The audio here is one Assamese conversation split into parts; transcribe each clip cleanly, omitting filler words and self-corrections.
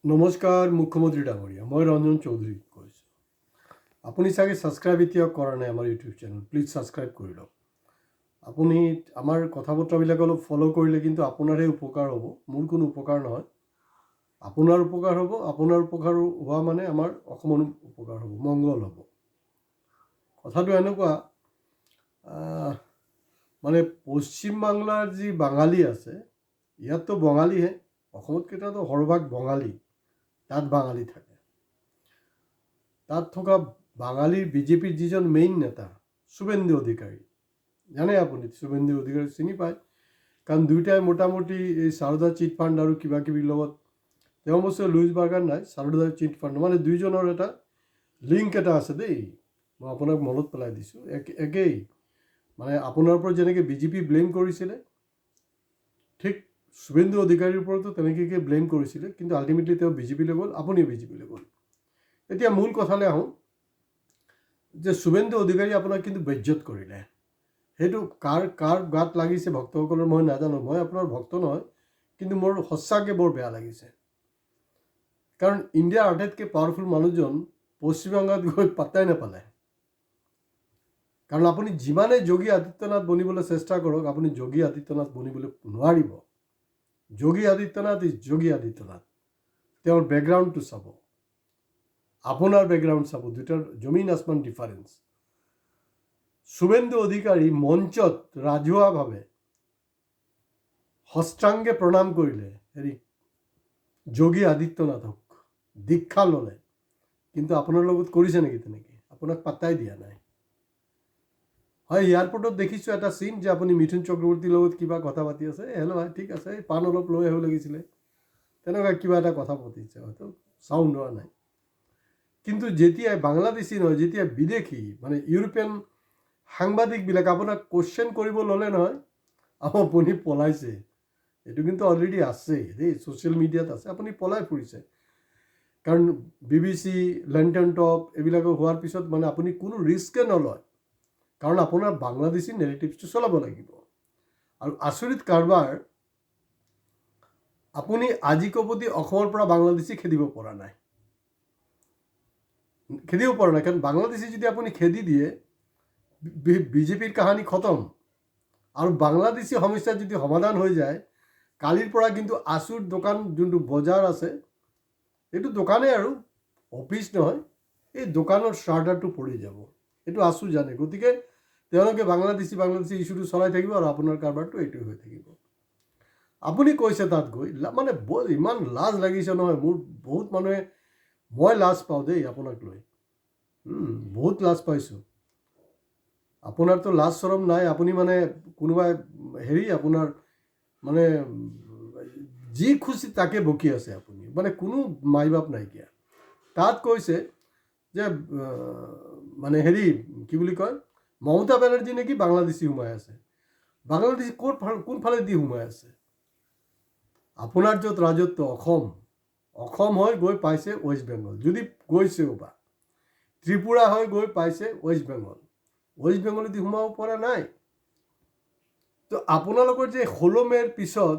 নমস্কাৰ মুখ্যমন্ত্ৰী ডাঙৰীয়া, মই ৰঞ্জন চৌধুৰী কৈছোঁ। আপুনি চাগে ছাবস্ক্ৰাইব এতিয়াও কৰা নাই আমাৰ ইউটিউব চেনেল, প্লিজ ছাবস্ক্ৰাইব কৰি লওক। আপুনি আমাৰ কথা বতৰাবিলাক অলপ ফ'ল' কৰিলে কিন্তু আপোনাৰহে উপকাৰ হ'ব, মোৰ কোনো উপকাৰ নহয়। আপোনাৰ উপকাৰ হ'ব, আপোনাৰ উপকাৰ হোৱা মানে আমাৰ অসমৰ উপকাৰ হ'ব, মংগল হ'ব। কথাটো এনেকুৱা, মানে পশ্চিমবাংলাৰ যি বাঙালী আছে, ইয়াততো বঙালীহে, অসমতকেইটাতো সৰহভাগ বঙালী, তাত বাঙালী থাকে। তাত থকা বাঙালীৰ বিজেপিৰ যিজন মেইন নেতা শুভেন্দু অধিকাৰী, জানে আপুনি শুভেন্দু অধিকাৰী চিনি পায়, কাৰণ দুয়োটাই মোটামুটি এই সাৰদা চিট ফাণ্ড আৰু কিবা কিবিৰ লগত, তেওঁ অৱশ্যে লুইজ বাৰ্গাৰ নাই, সাৰদা চিট ফাণ্ড মানে দুইজনৰ এটা লিংক এটা আছে দেই, মই আপোনাক মনত পেলাই দিছোঁ। একেই মানে আপোনাৰ ওপৰত যেনেকৈ বিজেপি ব্লেম কৰিছিলে, ঠিক শুভেন্দু অধিকাৰীৰ ওপৰতো তেনেকৈ ব্লেম কৰিছিলে, কিন্তু আল্টিমেটলি তেওঁ বিজেপিলৈ গ'ল, আপুনিও বিজেপিলৈ গ'ল। এতিয়া মূল কথালৈ আহোঁ যে শুভেন্দু অধিকাৰী আপোনাক কিন্তু বেজ্জত কৰিলে। সেইটো কাৰ গাত লাগিছে ভক্তসকলৰ মই নাজানো, মই আপোনাৰ ভক্ত নহয়, কিন্তু মোৰ সঁচাকৈ বৰ বেয়া লাগিছে। কাৰণ ইণ্ডিয়াৰ আটাইতকৈ পাৱাৰফুল মানুহজন পশ্চিমবংগত গৈ পাত্তাই নাপালে। কাৰণ আপুনি যিমানে যোগী আদিত্যনাথ বনিবলৈ চেষ্টা কৰক, আপুনি যোগী আদিত্যনাথ বনিবলৈ নোৱাৰিব। যোগী আদিত্যনাথ ইজ যোগী আদিত্যনাথ। তেওঁৰ বেকগ্ৰাউণ্ডটো চাব, আপোনাৰ বেকগ্ৰাউণ্ড চাব, দুটাৰ জমিন আসমান ডিফাৰেঞ্চ। শুভেন্দু অধিকাৰী মঞ্চত ৰাজহুৱাভাৱে হস্তাংগে প্ৰণাম কৰিলে যোগী আদিত্যনাথক, দীক্ষা ল'লে, কিন্তু আপোনাৰ লগত কৰিছে নেকি তেনেকৈ? আপোনাক পাত্তাই দিয়া নাই। হয়, এয়াৰপৰ্টত দেখিছোঁ এটা চিন যে আপুনি মিথুন চক্ৰৱৰ্তীৰ লগত কিবা কথা পাতি আছে, হেল্ল' হয় ঠিক আছে, পাণ অলপ লৈ আহিব লাগিছিলে, তেনেকুৱা কিবা এটা কথা পাতিছে, হয়তো চাউণ্ড হোৱা নাই। কিন্তু যেতিয়া বাংলাদেশী নহয়, যেতিয়া বিদেশী মানে ইউৰোপিয়ান সাংবাদিকবিলাক আপোনাক কুৱেশ্যন কৰিব ল'লে নহয়, আপুনি পলাইছে। এইটো কিন্তু অলৰেডি আছে দেই, ছ'চিয়েল মিডিয়াত আছে, আপুনি পলাই ফুৰিছে। কাৰণ BBC, লণ্ডন টপ এইবিলাক হোৱাৰ পিছত মানে আপুনি কোনো ৰিস্কে নলয়, কাৰণ আপোনাৰ বাংলাদেশী নেৰেটিভছটো চলাব লাগিব। আৰু আচৰিত কাৰবাৰ, আপুনি আজি কবদি অসমৰ পৰা বাংলাদেশী খেদিব পৰা নাই, কাৰণ বাংলাদেশী যদি আপুনি খেদি দিয়ে, বিজেপিৰ কাহানী খতম। আৰু বাংলাদেশী সমস্যা যদি সমাধান হৈ যায়, কালিৰ পৰা কিন্তু আচুৰ দোকান যোনটো বজাৰ আছে, এইটো দোকানেই আৰু অফিচ নহয়, এই দোকানৰ চাৰ্টাৰটো পৰি যাব, এইটো আচু জানে। গতিকে তেওঁলোকে বাংলাদেশী ইছ্যুটো চলাই থাকিব আৰু আপোনাৰ কাৰবাৰটো এইটোৱে হৈ থাকিব। আপুনি কৈছে তাত গৈ, মানে ইমান লাজ লাগিছে নহয় মোৰ, বহুত মানুহে, মই লাজ পাওঁ দেই আপোনাক লৈ, বহুত লাজ পাইছোঁ। আপোনাৰতো লাজ চৰম নাই, আপুনি মানে কোনোবাই আপোনাৰ মানে যি খুচি তাকে বকি আছে আপুনি, মানে কোনো মাই বাপ নাইকিয়া। তাত কৈছে যে মানে কি বুলি কয়, মমতা বেনাৰ্জী নেকি বাংলাদেশী সোমাই আছে। বাংলাদেশী কোনফালেদি সোমাই আছে? আপোনাৰ য'ত ৰাজত্ব অসম হৈ গৈ পাইছে ৱেষ্ট বেংগল, যদি গৈছেও বা ত্ৰিপুৰা হৈ গৈ পাইছে ৱেষ্ট বেংগলেদি সোমাব পৰা নাই। তো আপোনালোকৰ যে 16 মে'ৰ পিছত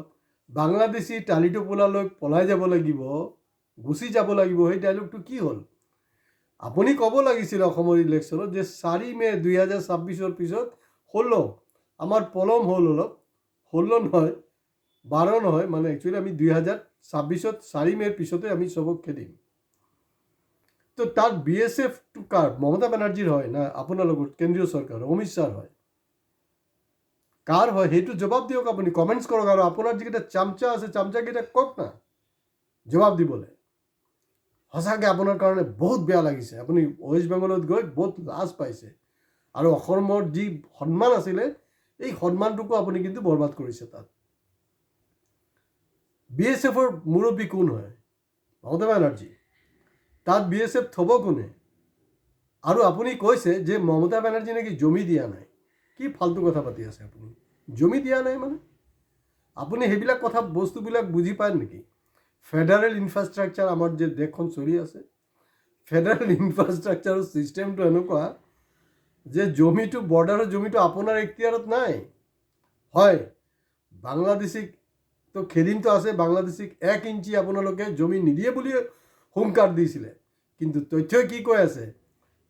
বাংলাদেশী টালি টোপোলালৈ পলাই যাব লাগিব, গুচি যাব লাগিব, সেই ডাইলগটো কি হ'ল? আপুনি ক'ব লাগিছিল অসমৰ ইলেকশ্যনত যে 4 মে 2026 পিছত 16, আমাৰ পলম হ'ল অলপ, 16 নহয় 12 নহয়, মানে একচুৱেলি আমি 2026 4 মে'ৰ পিছতে আমি চবক খেদিম। তো তাত BSFটো কাৰ? মমতা বেনাৰ্জীৰ হয় না আপোনালোকৰ কেন্দ্ৰীয় চৰকাৰ অমিত শ্বাহৰ হয়? কাৰ হয় সেইটো জবাব দিয়ক, আপুনি কমেণ্টছ কৰক। আৰু আপোনাৰ যিকেইটা চামচা আছে, চামচাকেইটা কওক না জবাব দিবলৈ। সঁচাকৈ আপোনাৰ কাৰণে বহুত বেয়া লাগিছে, আপুনি ৱেষ্ট বেংগলত গৈ বহুত লাজ পাইছে, আৰু অসমৰ যি সন্মান আছিলে এই সন্মানটোকো আপুনি কিন্তু বৰবাদ কৰিছে। তাত BSFৰ মুৰব্বী কোন হয়? মমতা বেনাৰ্জী। তাত BSF থ'ব কোনে? আৰু আপুনি কৈছে যে মমতা বেনাৰ্জী নেকি জমি দিয়া নাই। কি ফাল্টু কথা পাতি আছে আপুনি? জমি দিয়া নাই মানে আপুনি সেইবিলাক কথা বস্তুবিলাক বুজি পায় নেকি? ফেডাৰেল ইনফ্ৰাষ্ট্ৰাকচাৰ আমাৰ যে দেশখন চলি আছে, ফেডাৰেল ইনফ্ৰাষ্ট্ৰাকচাৰৰ ছিষ্টেমটো এনেকুৱা যে জমিটো, বৰ্ডাৰৰ জমিটো আপোনাৰ এখতিয়াৰত নাই। হয়, বাংলাদেশীক তো খেদিনটো আছে বাংলাদেশীক 1 ইঞ্চি আপোনালোকে জমি নিদিয়ে বুলি হুংকাৰ দিছিলে, কিন্তু তথ্যই কি কৈ আছে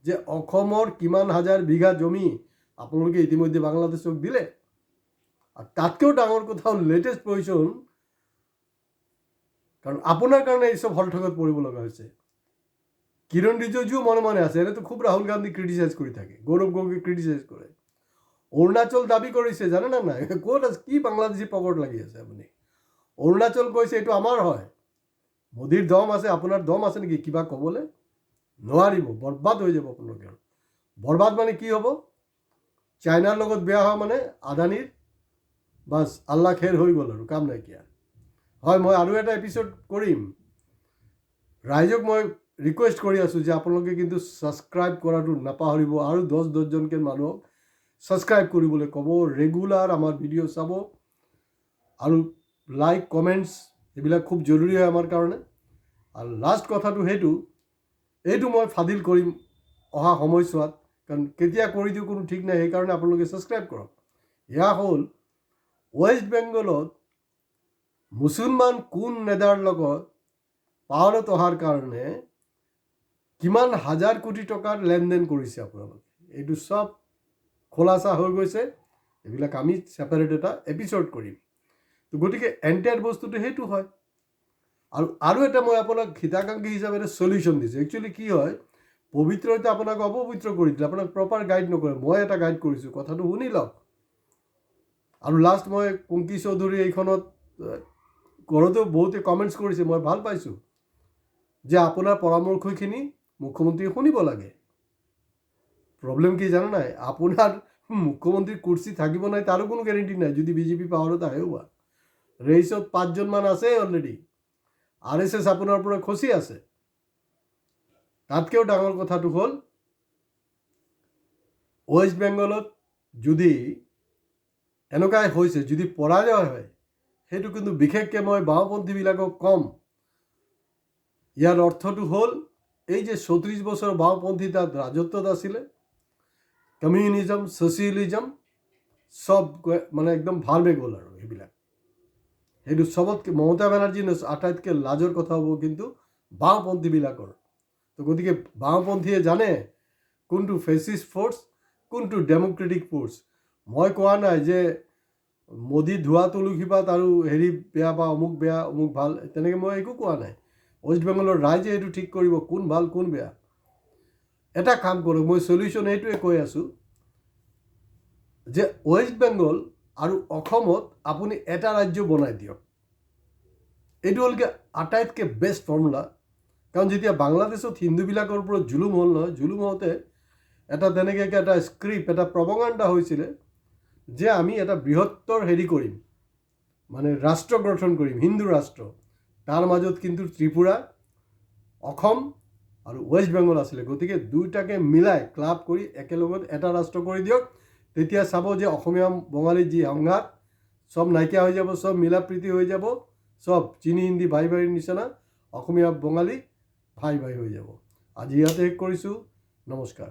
যে অসমৰ কিমান হাজাৰ বিঘা জমি আপোনালোকে ইতিমধ্যে বাংলাদেশক দিলে। আৰু তাতকৈও ডাঙৰ কথা হ'ল লেটেষ্ট পজিশ্যন, কাৰণ আপোনাৰ কাৰণে এইসব হলঠগত পৰিব লগা হৈছে। কিৰণ ৰিজিজুও মনে মনে আছে, এনেতো খুব ৰাহুল গান্ধী ক্ৰিটিচাইজ কৰি থাকে, গৌৰৱ গগৈ ক্ৰিটিচাইজ কৰে। অৰুণাচল দাবী কৰিছে, জানে না নাই? ক'ত আছে, কি বাংলাদেশী পকেট লাগি আছে আপুনি? অৰুণাচল কৈছে এইটো আমাৰ হয়। মোদীৰ দম আছে, আপোনাৰ দম আছে নেকি কিবা ক'বলৈ? নোৱাৰিব, বৰবাদ হৈ যাব আপোনালোকে। বৰবাদ মানে কি হ'ব? চাইনাৰ লগত বেয়া হয় মানে আদানীৰ বাছ আল্লাহ খেৰ হৈ গ'ল আৰু কাম নাইকিয়া। হয়, মই আৰু এটা এপিছড কৰিম। ৰাইজক মই ৰিকুৱেষ্ট কৰি আছোঁ যে আপোনালোকে কিন্তু ছাবস্ক্ৰাইব কৰাটো নাপাহৰিব, আৰু 10জনকৈ মানুহক ছাবস্ক্ৰাইব কৰিবলৈ ক'ব, ৰেগুলাৰ আমাৰ ভিডিঅ' চাব, আৰু লাইক কমেণ্টছ এইবিলাক খুব জৰুৰী হয় আমাৰ কাৰণে। আৰু লাষ্ট কথাটো এইটো মই ফাদিল কৰিম অহা সময়ছোৱাত, কাৰণ কেতিয়া কৰি দিওঁ কোনো ঠিক নাই, সেইকাৰণে আপোনালোকে ছাবস্ক্ৰাইব কৰক। এয়া হ'ল ৱেষ্ট বেংগলত মুছলমান কোন নেতাৰ লগত পাৱাৰত অহাৰ কাৰণে কিমান হাজাৰ কোটি টকাৰ লেনদেন কৰিছে আপোনালোকে, এইটো চব খোলাচা হৈ গৈছে। এইবিলাক আমি ছেপাৰেট এটা এপিছড কৰিম। তো গতিকে এণ্টায়াৰ বস্তুটো সেইটো হয়। আৰু এটা মই আপোনাক হিতাকাংক্ষী হিচাপে এটা চলিউশ্যন দিছোঁ। একচুৱেলি কি হয়, পবিত্ৰতে আপোনাক অপবিত্ৰ কৰি দিলে, আপোনাক প্ৰপাৰ গাইড নকৰে। মই এটা গাইড কৰিছোঁ, কথাটো শুনি লওক। আৰু লাষ্ট মই পংকী চৌধুৰী এইখনত ঘৰতো বহুতে কমেণ্টছ কৰিছে, মই ভাল পাইছোঁ যে আপোনাৰ পৰামৰ্শখিনি মুখ্যমন্ত্ৰীয়ে শুনিব লাগে। প্ৰব্লেম কি জানা নাই? আপোনাৰ মুখ্যমন্ত্ৰীৰ কুৰ্চী থাকিব নাই তাৰো কোনো গেৰেণ্টি নাই যদি বিজেপি পাৱাৰত আহে। হোৱা ৰেইচত 5জনমান আছে অলৰেডি, RSS আপোনাৰ পৰা খচি আছে। তাতকৈও ডাঙৰ কথাটো হ'ল ৱেষ্ট বেংগলত যদি এনেকুৱাই হৈছে, যদি পৰাজয় হয়, সেইটো কিন্তু বিশেষকৈ মই বাওঁপন্থীবিলাকক ক'ম। ইয়াৰ অৰ্থটো হ'ল এই যে 34 বছৰ বাওঁপন্থী তাত ৰাজত্বত আছিলে, কমিউনিজম, ছ'চিয়েলিজম চব মানে একদম ভাল হৈ গ'ল। আৰু সেইটো চবতকৈ মমতা বেনাৰ্জীৰ আটাইতকৈ লাজৰ কথা হ'ব কিন্তু বাওঁপন্থীবিলাকৰ। তো গতিকে বাওঁপন্থীয়ে জানে কোনটো ফেচিষ্ট ফ'ৰ্চ, কোনটো ডেম'ক্ৰেটিক ফ'ৰ্চ। মই কোৱা নাই যে মোদী ধোৱা তুলসীপাত আৰু বেয়া বা অমুক বেয়া অমুক ভাল, তেনেকৈ মই একো কোৱা নাই। ৱেষ্ট বেংগলৰ ৰাইজে এইটো ঠিক কৰিব কোন ভাল কোন বেয়া। এটা কাম কৰক, মই চলিউশ্যন এইটোৱে কৈ আছোঁ যে ৱেষ্ট বেংগল আৰু অসমত আপুনি এটা ৰাজ্য বনাই দিয়ক। এইটো হ'লগৈ আটাইতকৈ বেষ্ট ফৰ্মুলা। কাৰণ যেতিয়া বাংলাদেশত হিন্দুবিলাকৰ ওপৰত জুলুম হ'ল নহয়, জুলুম হওঁতে এটা তেনেকৈ এটা স্ক্ৰিপ্ট, এটা প্ৰপগাণ্ডা হৈছিলে যে আমি এটা বৃহত্তৰ কৰিম, মানে ৰাষ্ট্ৰ গঠন কৰিম, হিন্দু ৰাষ্ট্ৰ। তাৰ মাজত কিন্তু ত্ৰিপুৰা, অসম আৰু ৱেষ্ট বেংগল আছিলে। গতিকে দুয়োটাকে মিলাই ক্লাব কৰি একেলগত এটা ৰাষ্ট্ৰ কৰি দিয়ক। তেতিয়া চাব যে অসমীয়া বঙালীৰ যি সংঘাত চব নাইকিয়া হৈ যাব, চব মিলা প্ৰীতি হৈ যাব, চব চিনি হিন্দী ভাই ভাইৰ নিচিনা অসমীয়া বঙালী ভাই ভাই হৈ যাব। আজি ইয়াতে শেষ কৰিছোঁ। নমস্কাৰ।